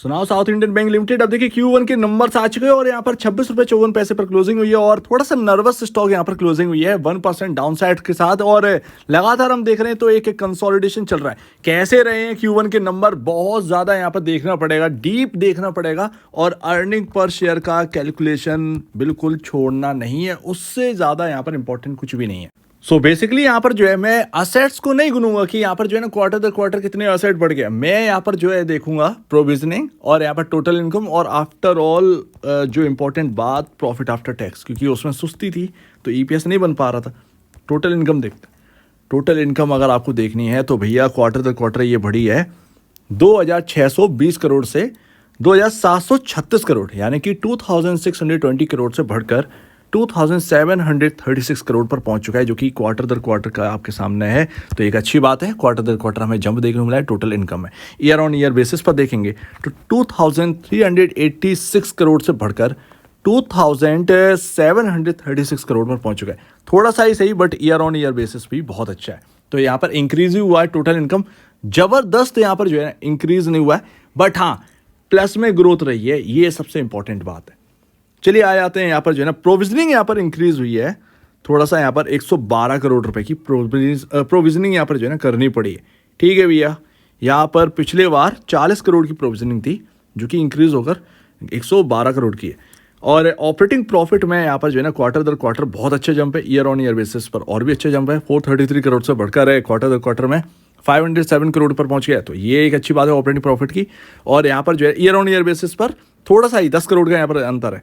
सुनाओ south Indian bank limited. अब देखिए Q1 के नंबर्स आ चुके हैं और यहाँ पर 26 रुपये 54 पैसे पर क्लोजिंग हुई है और थोड़ा सा नर्वस स्टॉक यहाँ पर क्लोजिंग हुई है 1% डाउन साइड के साथ। और लगातार हम देख रहे हैं तो एक एक कंसोलिडेशन चल रहा है। कैसे रहे हैं Q1 के नंबर, बहुत ज़्यादा यहाँ पर देखना पड़ेगा, डीप देखना पड़ेगा और अर्निंग पर शेयर का कैलकुलेशन बिल्कुल छोड़ना नहीं है, उससे ज़्यादा यहाँ पर इंपॉर्टेंट कुछ भी नहीं है। सो बेसिकली यहाँ पर जो है मैं असेट्स को नहीं गिनूंगा कि यहाँ पर जो है ना क्वार्टर दर क्वार्टर कितने असेट बढ़ गया। मैं यहाँ पर जो है देखूंगा प्रोविजनिंग और यहाँ पर टोटल इनकम और आफ्टर ऑल जो इंपॉर्टेंट बात प्रॉफिट आफ्टर टैक्स, क्योंकि उसमें सुस्ती थी तो ईपीएस नहीं बन पा रहा था। टोटल इनकम देखते, टोटल इनकम अगर आपको देखनी है तो भैया क्वार्टर दर क्वार्टर ये बढ़ी है 2620 करोड़ से 2736 करोड़, यानी कि 2620 करोड़ से बढ़कर 2736 करोड़ पर पहुंच चुका है, जो कि क्वार्टर दर क्वार्टर का आपके सामने है। तो एक अच्छी बात है, क्वार्टर दर क्वार्टर हमें जंप देखने को मिला है टोटल इनकम में। ईयर ऑन ईयर बेसिस पर देखेंगे तो 2386 करोड़ से बढ़कर 2736 करोड़ पर पहुंच चुका है। थोड़ा सा ही सही but year on year basis भी बहुत अच्छा है। तो यहाँ पर इंक्रीज ही हुआ है टोटल इनकम, जबरदस्त यहाँ पर जो है इंक्रीज नहीं हुआ है बट हाँ प्लस में ग्रोथ रही है, ये सबसे इंपॉर्टेंट बात है। चलिए आ जाते हैं यहाँ पर जो है ना प्रोविजनिंग यहाँ पर इंक्रीज हुई है थोड़ा सा, यहाँ पर 112 करोड़ रुपए की प्रोविजनिंग यहाँ पर जो है ना करनी पड़ी है। ठीक है भैया, यहाँ पर पिछले बार 40 करोड़ की प्रोविजनिंग थी जो कि इंक्रीज होकर 112 करोड़ की है। और ऑपरेटिंग प्रॉफिट में यहाँ पर जो है ना क्वार्टर दर क्वार्टर बहुत अच्छा जंप है, ईयर ऑन ईयर बेसिस पर और भी अच्छा जंप है। 433 करोड़ से बढ़कर है क्वार्टर दर क्वार्टर में 507 करोड़ पर पहुंच गया। तो ये एक अच्छी बात है ऑपरेटिंग प्रॉफिट की। और यहाँ पर जो है ईयर ऑन ईयर बेसिस पर थोड़ा सा ही 10 करोड़ का यहाँ पर अंतर है,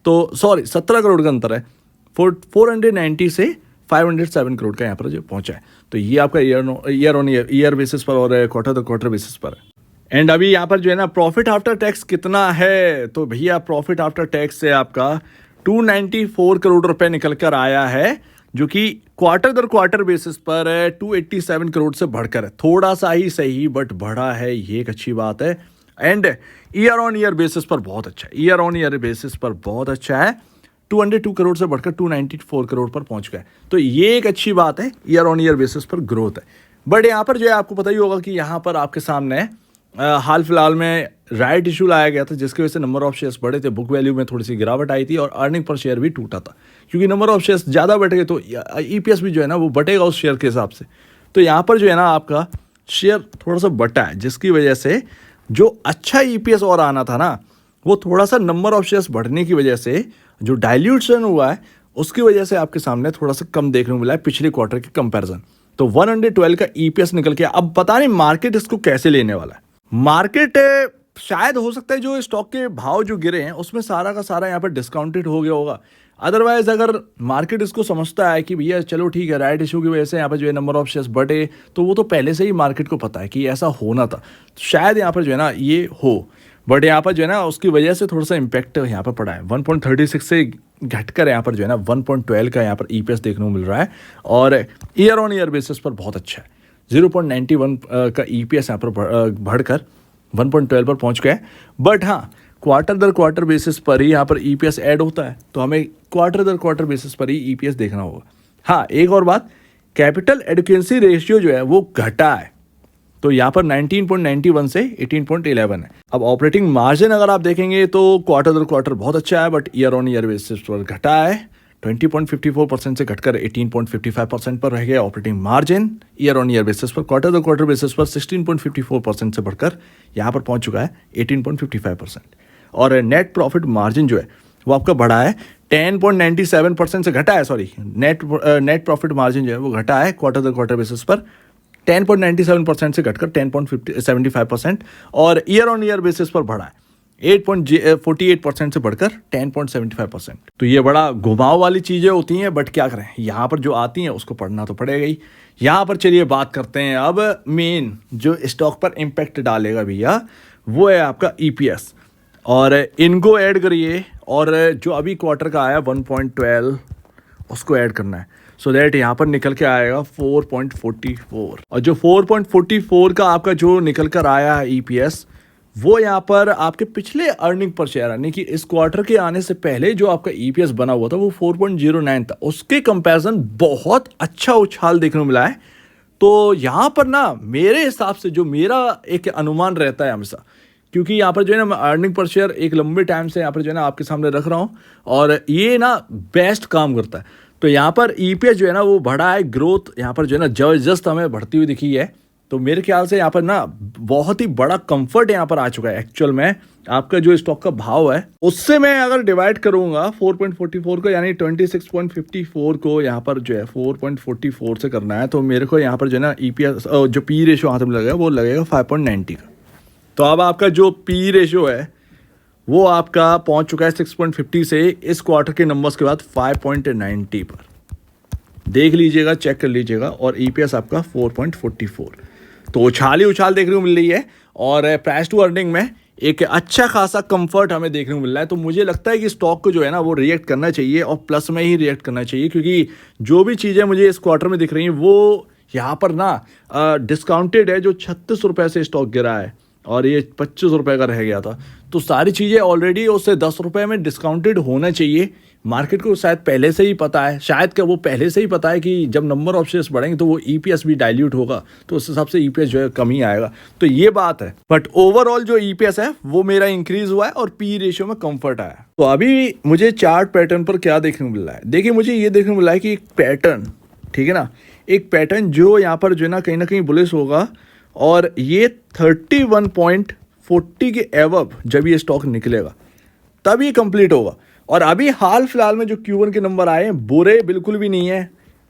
तो सॉरी 17 करोड़ का अंतर है। 490 से 507 करोड़ का यहाँ पर जो पहुंचा है। तो ये आपका ईयर ऑन ईयर बेसिस पर और क्वार्टर दर क्वार्टर बेसिस पर है। एंड अभी यहाँ पर जो है ना प्रॉफिट आफ्टर टैक्स कितना है, तो भैया प्रॉफिट आफ्टर टैक्स से आपका 294 करोड़ रुपए निकल कर आया है, जो कि क्वार्टर दर क्वार्टर बेसिस पर 287 करोड़ से बढ़कर है। थोड़ा सा ही सही बट बढ़ा है, ये एक अच्छी बात है। And year on year basis पर बहुत अच्छा है, ईयर ऑन ईयर बेसिस पर बहुत अच्छा है। 202 करोड़ से बढ़कर 294 करोड़ पर पहुंच गया। तो ये एक अच्छी बात है, ईयर ऑन ईयर बेसिस पर ग्रोथ है। बट यहाँ पर जो है आपको पता ही होगा कि यहाँ पर आपके सामने हाल फिलहाल में राइट इशू लाया गया था, जिसकी वजह से नंबर ऑफ शेयर्स बढ़े थे, बुक वैल्यू में थोड़ी सी गिरावट आई थी और अर्निंग पर शेयर भी टूटा था। क्योंकि नंबर ऑफ शेयर्स ज़्यादा बढ़ गए तो ईपीएस भी जो है ना वो बढ़ेगा उस शेयर के हिसाब से। तो यहाँ पर जो है ना आपका शेयर थोड़ा सा बटा है, जिसकी वजह से जो अच्छा ईपीएस और आना था ना, वो थोड़ा सा नंबर ऑफ शेयर्स बढ़ने की वजह से जो डाइल्यूशन हुआ है उसकी वजह से आपके सामने थोड़ा सा कम देखने को मिला है पिछले क्वार्टर के कंपैरिजन। तो 112 का ईपीएस निकल के अब पता नहीं मार्केट इसको कैसे लेने वाला है। मार्केट शायद हो सकता है जो स्टॉक के भाव जो गिरे हैं उसमें सारा का सारा यहाँ पर डिस्काउंटेड हो गया होगा। अदरवाइज अगर मार्केट इसको समझता है कि भैया चलो ठीक है राइट इशू की वजह से यहाँ पर जो है नंबर ऑफ शेयर्स बढ़े, तो वो तो पहले से ही मार्केट को पता है कि ऐसा होना था, तो शायद यहाँ पर जो है ना ये हो। बट यहाँ पर जो है ना उसकी वजह से थोड़ा सा इम्पैक्ट यहाँ पर पड़ा है। 1.36 से घटकर यहाँ पर जो है ना 1.12 का यहाँ पर ईपीएस देखने को मिल रहा है और ईयर ऑन ईयर बेसिस पर बहुत अच्छा है। 0.91 का ईपीएस यहाँ पर बढ़कर 1.12 पर पहुँच गया है। बट हाँ क्वार्टर दर क्वार्टर बेसिस पर ही यहाँ पर ईपीएस ऐड होता है, तो हमें क्वार्टर दर क्वार्टर बेसिस पर ही ईपीएस देखना होगा। हाँ एक और बात, कैपिटल एडिक्वेंसी रेशियो जो है वो घटा है, तो यहाँ पर 19.91 से 18.11 है। अब ऑपरेटिंग मार्जिन अगर आप देखेंगे तो क्वार्टर दर क्वार्टर बहुत अच्छा है but year on year basis पर घटा है। 20.54% से घटकर 18.55% पर रह गया operating margin year on year basis पर। क्वार्टर दर क्वार्टर बेसिस पर 16.54% से बढ़कर यहाँ पर पहुँच चुका है 18.55%। और नेट प्रॉफिट मार्जिन जो है वो आपका बढ़ा है 10.97% से घटा है, सॉरी नेट प्रॉफिट मार्जिन जो है वो घटा है क्वार्टर दर क्वार्टर बेसिस पर 10.97% से घटकर 10.75% और ईयर ऑन ईयर बेसिस पर बढ़ा है 8.48% से बढ़कर 10.75%। तो ये बड़ा घुमाव वाली चीज़ें होती हैं बट क्या करें, यहाँ पर जो आती हैं उसको पढ़ना तो पड़ेगा ही। यहाँ पर चलिए बात करते हैं अब मेन जो स्टॉक पर इम्पैक्ट डालेगा भैया, वो है आपका ईपीएस। और इनको ऐड करिए और जो अभी क्वार्टर का आया 1.12 उसको ऐड करना है, सो दैट यहाँ पर निकल के आएगा 4.44। और जो 4.44 का आपका जो निकल कर आया है ईपीएस, वो यहाँ पर आपके पिछले अर्निंग पर शेयर यानी कि इस क्वार्टर के आने से पहले जो आपका ईपीएस बना हुआ था वो 4.09 था, उसके कंपैरिजन बहुत अच्छा उछाल देखने को मिला है। तो यहाँ पर ना मेरे हिसाब से जो मेरा एक अनुमान रहता है हमेशा क्योंकि यहाँ पर जो है ना मैं अर्निंग पर शेयर एक लंबे टाइम से यहाँ पर जो है ना आपके सामने रख रहा हूँ और ये ना बेस्ट काम करता है। तो यहाँ पर ईपीएस जो है ना वो बढ़ा है, ग्रोथ यहाँ पर जो है ना जबरदस्त हमें बढ़ती हुई दिखी है। तो मेरे ख्याल से यहाँ पर ना बहुत ही बड़ा कंफर्ट यहाँ पर आ चुका है। एक्चुअल में आपका जो स्टॉक का भाव है उससे मैं अगर डिवाइड करूंगा 4.44 को, यानी 26.54 को यहाँ पर जो है 4.44 से करना है, तो मेरे को यहाँ पर जो है ना ईपीएस जो पी रेशियो हाथ में लगेगा वो लगेगा 5.90 का। तो अब आपका जो पी रेशियो है वो आपका पहुंच चुका है 6.50 से इस क्वार्टर के नंबर्स के बाद 5.90 पर। देख लीजिएगा, चेक कर लीजिएगा। और ईपीएस आपका 4.44। तो उछाल देखने को मिल रही है और प्राइस टू अर्निंग में एक अच्छा खासा कंफर्ट हमें देखने को मिल रहा है। तो मुझे लगता है कि स्टॉक को जो है ना वो रिएक्ट करना चाहिए और प्लस में ही रिएक्ट करना चाहिए, क्योंकि जो भी चीज़ें मुझे इस क्वार्टर में दिख रही हैं वो यहाँ पर ना डिस्काउंटेड है। जो 36 रुपये से स्टॉक गिरा है और ये 25 रुपये का रह गया था, तो सारी चीज़ें ऑलरेडी उससे 10 रुपये में डिस्काउंटेड होना चाहिए। मार्केट को शायद पहले से ही पता है, शायद क्या वो पहले से ही पता है कि जब नंबर ऑफ शेयर्स बढ़ेंगे तो वो ईपीएस भी डाइल्यूट होगा, तो उस हिसाब से ईपीएस जो है कम ही आएगा। तो ये बात है, बट ओवरऑल जो ईपीएस है वो मेरा इंक्रीज हुआ है और पी रेशियो में कंफर्ट आया। तो अभी मुझे चार्ट पैटर्न पर क्या देखने को मिल रहा है, देखिए मुझे ये देखने को मिल रहा है कि एक पैटर्न, ठीक है ना, एक पैटर्न जो यहाँ पर जो है ना कहीं बुलिश होगा और ये 31.40 के एवब जब ये स्टॉक निकलेगा तब ये कंप्लीट होगा। और अभी हाल फिलहाल में जो Q1 के नंबर आए हैं बुरे बिल्कुल भी नहीं है।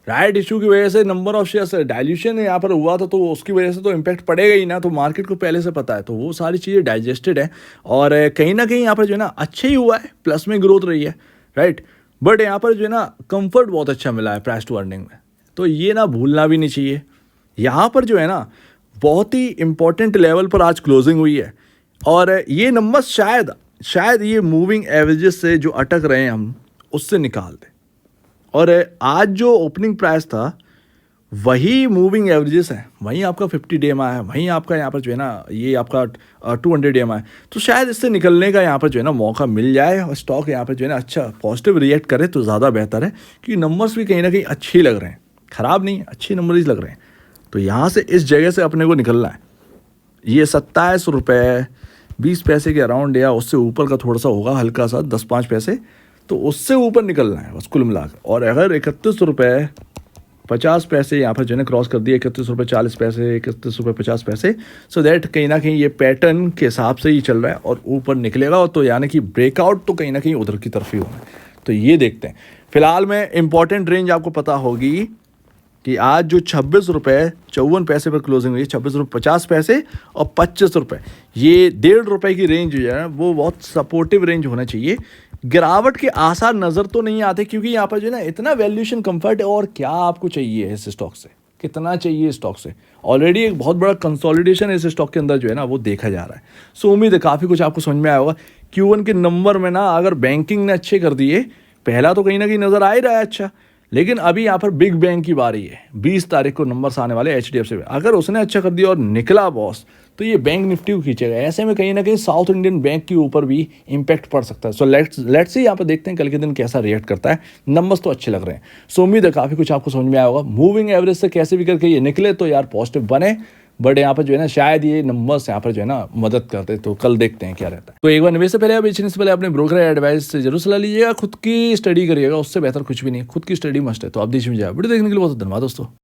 राइट इशू की वजह से नंबर ऑफ शेयर्स डाइल्यूशन यहाँ पर हुआ था, तो उसकी वजह से तो इम्पैक्ट पड़ेगा ही ना, तो मार्केट को पहले से पता है, तो वो सारी चीज़ें डाइजेस्टेड है और कहीं ना कहीं यहाँ पर जो है ना अच्छा ही हुआ है, प्लस में ग्रोथ रही है। राइट, बट यहाँ पर जो है ना कंफर्ट बहुत अच्छा मिला है प्राइस टू अर्निंग में, तो ये ना भूलना भी नहीं चाहिए। यहाँ पर जो है ना बहुत ही इंपॉर्टेंट लेवल पर आज क्लोजिंग हुई है और ये नंबर शायद ये मूविंग एवरेजेस से जो अटक रहे हैं हम उससे निकाल दें। और आज जो ओपनिंग प्राइस था वही मूविंग एवरेजेस है, वहीं आपका 50 DMA है, वहीं आपका यहाँ पर जो है ना ये आपका 200 DMA है। तो शायद इससे निकलने का यहाँ पर जो है ना मौका मिल जाए और स्टॉक यहाँ पर जो है ना अच्छा पॉजिटिव रिएक्ट करे तो ज़्यादा बेहतर है, क्योंकि नंबर्स भी कहीं ना कहीं अच्छे लग रहे हैं, ख़राब नहीं, अच्छे नंबर ही लग रहे हैं। तो यहाँ से इस जगह से अपने को निकलना है। ये 27 रुपये 20 पैसे के अराउंड या उससे ऊपर का थोड़ा सा होगा, हल्का सा 10-5 पैसे, तो उससे ऊपर निकलना है बस कुल मिलाकर। और अगर 31 रुपये 50 पैसे यहाँ पर जो है क्रॉस कर दिए, 31 रुपये 40 पैसे, 31 रुपये 50 पैसे, सो दैट कहीं ना कहीं ये पैटर्न के हिसाब से ही चल रहा है और ऊपर निकलेगा, और तो यानी कि ब्रेकआउट तो कहीं ना कहीं उधर की तरफ ही होना है। तो ये देखते हैं। फिलहाल में इंपॉर्टेंट रेंज आपको पता होगी कि आज जो 26 रुपये 54 पैसे पर क्लोजिंग हुई, 26 रुपये 50 पैसे और 25 रुपये, ये 1.5 रुपये की रेंज जो है वो बहुत सपोर्टिव रेंज होना चाहिए। गिरावट के आसार नज़र तो नहीं आते, क्योंकि यहाँ पर जो है ना इतना वैल्यूएशन कंफर्ट है, और क्या आपको चाहिए इस स्टॉक से, कितना चाहिए स्टॉक से। ऑलरेडी एक बहुत बड़ा कंसोलिडेशन इस स्टॉक के अंदर जो है ना वो देखा जा रहा है। सो उम्मीद है काफ़ी कुछ आपको समझ में आया होगा। Q1 के नंबर में ना अगर बैंकिंग ने अच्छे कर दिए, पहला तो कहीं ना कहीं नज़र आ ही रहा है अच्छा, लेकिन अभी यहाँ पर बिग बैंक की बारी है। 20 तारीख को नंबर्स आने वाले HDFC में, अगर उसने अच्छा कर दिया और निकला बॉस, तो ये बैंक निफ्टी को खींचेगा। ऐसे में कहीं ना कहीं साउथ इंडियन बैंक के ऊपर भी इम्पैक्ट पड़ सकता है। सो लेट्स सी यहाँ पर देखते हैं कल के दिन कैसा रिएक्ट करता है। नंबर्स तो अच्छे लग रहे हैं, सो उम्मीद है काफ़ी कुछ आपको समझ में आया होगा। मूविंग एवरेज से कैसे भी करके ये निकले तो यार पॉजिटिव बने, बट यहाँ पर जो है ना शायद ये नंबर्स यहाँ पर जो है ना मदद करते, तो कल देखते हैं क्या रहता है। तो एक बार निवेश से पहले या बेचने से पहले अपने ब्रोकर एडवाइस से जरूर सलाह लीजिएगा, खुद की स्टडी करिएगा, उससे बेहतर कुछ भी नहीं, खुद की स्टडी मस्ट है। तो आप देश में जाए। वीडियो देखने के लिए बहुत धन्यवाद दोस्तों।